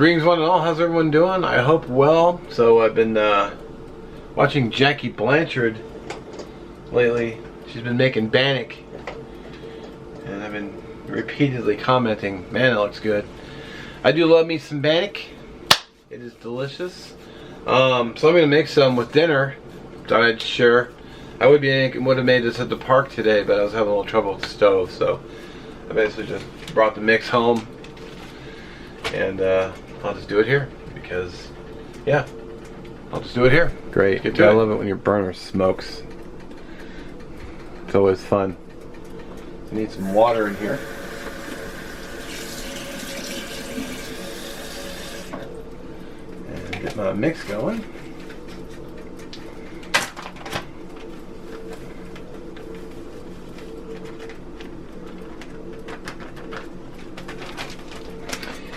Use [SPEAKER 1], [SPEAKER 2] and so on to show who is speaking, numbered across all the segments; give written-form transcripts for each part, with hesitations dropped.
[SPEAKER 1] Greetings one and all, how's everyone doing? I hope well. So I've been watching Jackie Blanchard lately. She's been making Bannock. And I've been repeatedly commenting, man, it looks good. I do love me some Bannock. It is delicious. So I'm going to make some with dinner. Thought I'd share. I would have made this at the park today, but I was having a little trouble with the stove. So I basically just brought the mix home. And I'll just do it here because, yeah, I'll just do it here. Great. I love it when your burner smokes. It's always fun. I need some water in here. And get my mix going.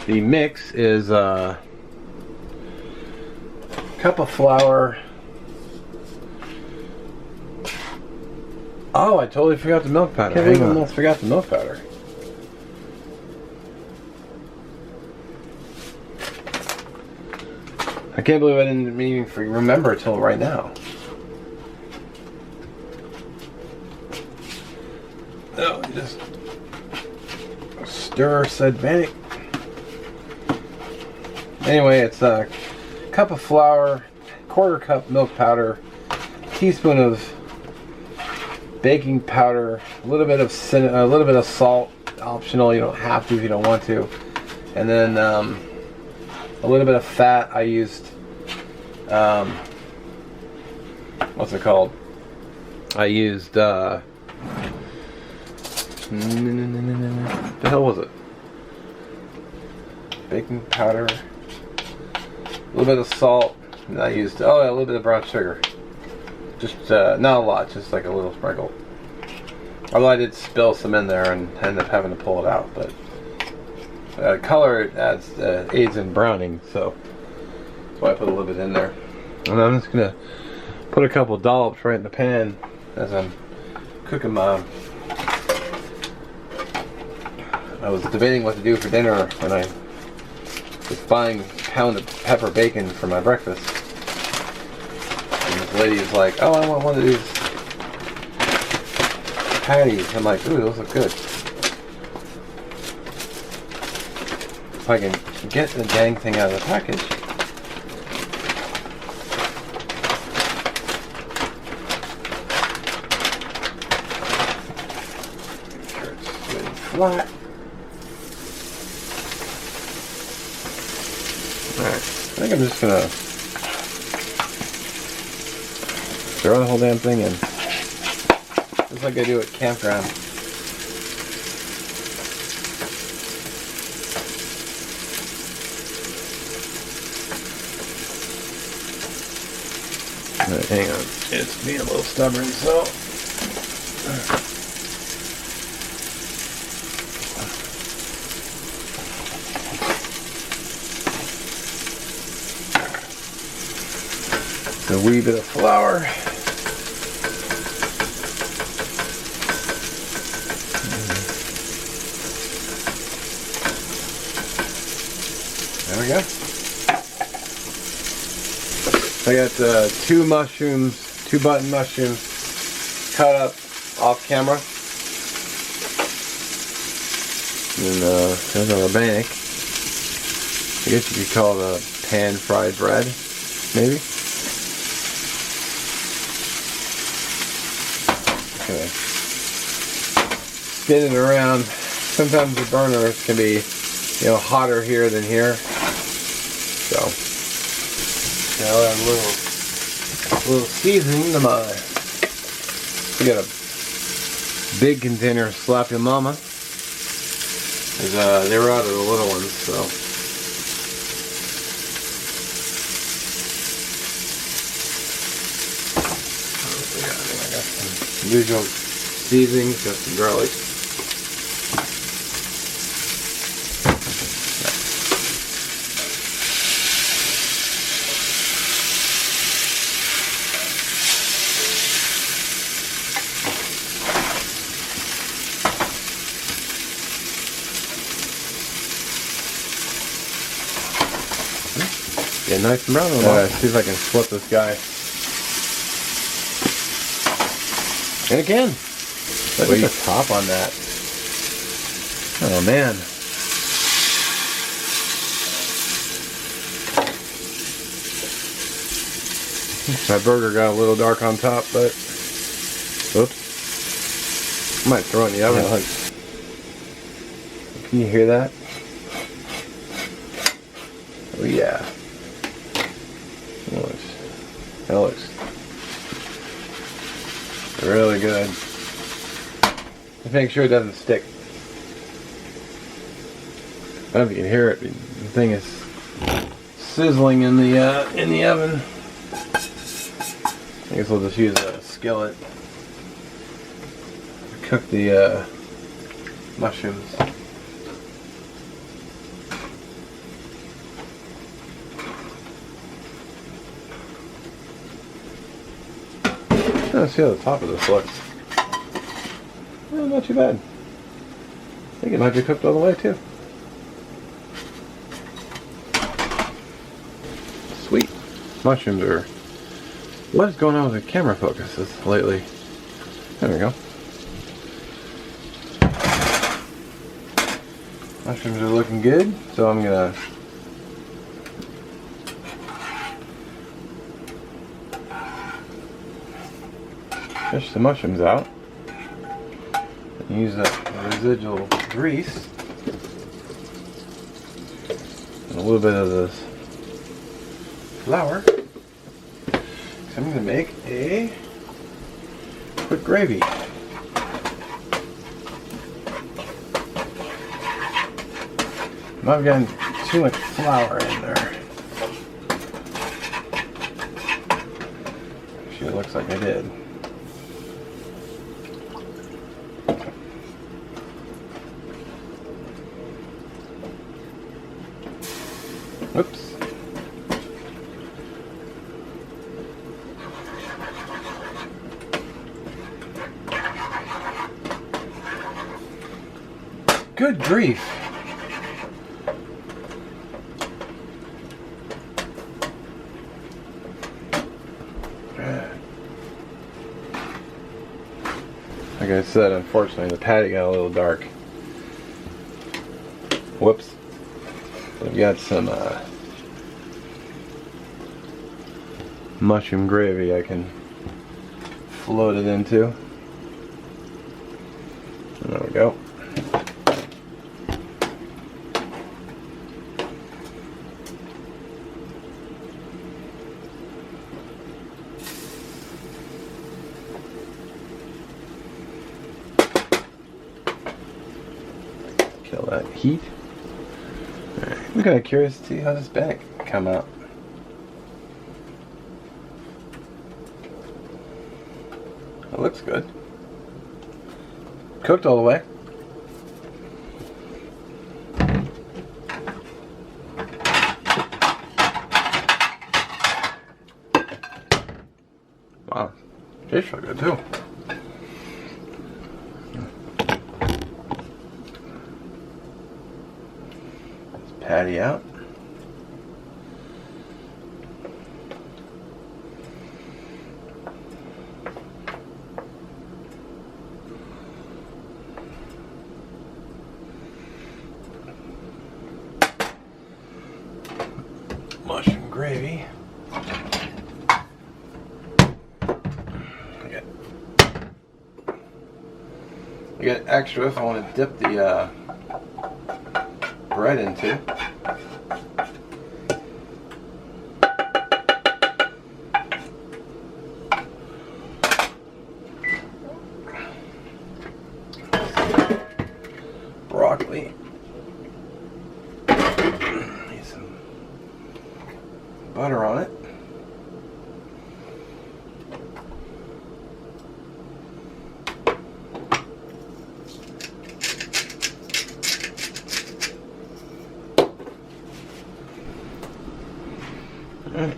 [SPEAKER 1] The mix is a cup of flour. Oh, I totally forgot the milk powder. I almost forgot the milk powder. I can't believe I didn't even remember it till right now. Oh, just stir said Bannock. Anyway, it's a cup of flour, quarter cup milk powder, teaspoon of baking powder, a little bit of salt, optional. You don't have to if you don't want to, and then a little bit of fat. I used what's it called? I used the hell was it? Baking powder. A little bit of salt, and I used a little bit of brown sugar. Just not a lot, just like a little sprinkle. Although I did spill some in there and ended up having to pull it out, but color it adds aids in browning, so that's why I put a little bit in there. And I'm just gonna put a couple dollops right in the pan as I'm cooking my. I was debating what to do for dinner when I was buying a pound of pepper bacon for my breakfast. And this lady is like, oh, I want one of these patties. I'm like, ooh, those look good. If I can get the dang thing out of the package. Make sure it's good and flat. Alright, I think I'm just gonna throw the whole damn thing in. Just like I do at campground. Alright, hang on. It's being a little stubborn, so. A wee bit of flour. There we go. I got two button mushrooms cut up off camera. And there's our Bannock. I guess you could call it a pan fried bread, maybe. Okay. Spin it around. Sometimes the burners can be, hotter here than here. So now add a little seasoning to my. We got a big container of Slappy Mama. They were out of the little ones, so. Usual seasonings, got some garlic. Getting nice and brown. Alright, see if I can flip this guy. And again, look at the top on that. Oh man. My burger got a little dark on top, but oops. I might throw it in the oven. Yeah, can you hear that? Oh yeah. That looks really good. Just make sure it doesn't stick. I don't know if you can hear it. The thing is sizzling in the oven. I guess we'll just use a skillet to cook the mushrooms. Let's see how the top of this looks. Well, not too bad. I think it might be cooked all the way too. Sweet. Mushrooms are... What is going on with the camera focuses lately? There we go. Mushrooms are looking good, so I'm gonna fish the mushrooms out and use the residual grease and a little bit of this flour. So I'm going to make a quick gravy. I've gotten too much flour in there. Actually, it looks like I did. Oops. Good grief. Like I said, unfortunately the patty got a little dark. Whoops. I've got some mushroom gravy I can float it into. There we go. Kill that heat. I'm kind of curious to see how this Bannock come out. It looks good. Cooked all the way. Wow, tastes really good too. Patty out. Mushroom gravy. I got extra if I want to dip the bread into. Broccoli. Need some butter on it. Alright.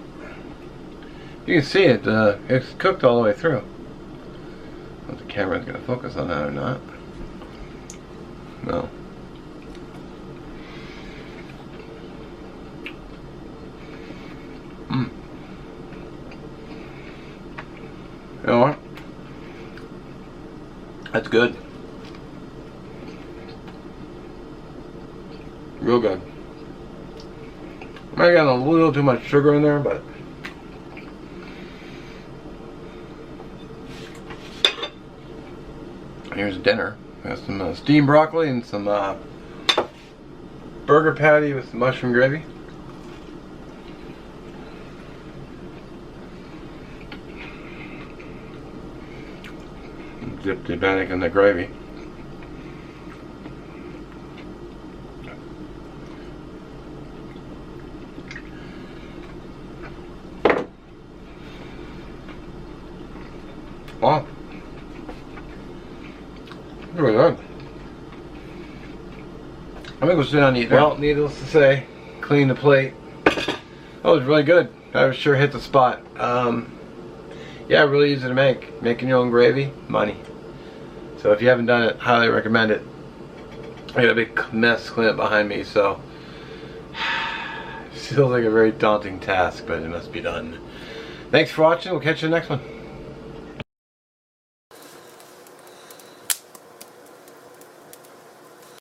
[SPEAKER 1] You can see it, it's cooked all the way through. I don't know if the camera's going to focus on that or not. No. That's good. Real good. Might have gotten a little too much sugar in there, but here's dinner. Got some steamed broccoli and some burger patty with mushroom gravy. Dip the Bannock in the gravy. Wow. Really good. I'm gonna go sit down and eat. Well, needless to say, clean the plate. That was really good. I was sure hit the spot. Yeah, really easy to make. Making your own gravy, money. So if you haven't done it, highly recommend it. I got a big mess clean up behind me, so it feels like a very daunting task, but it must be done. Thanks for watching. We'll catch you in the next one.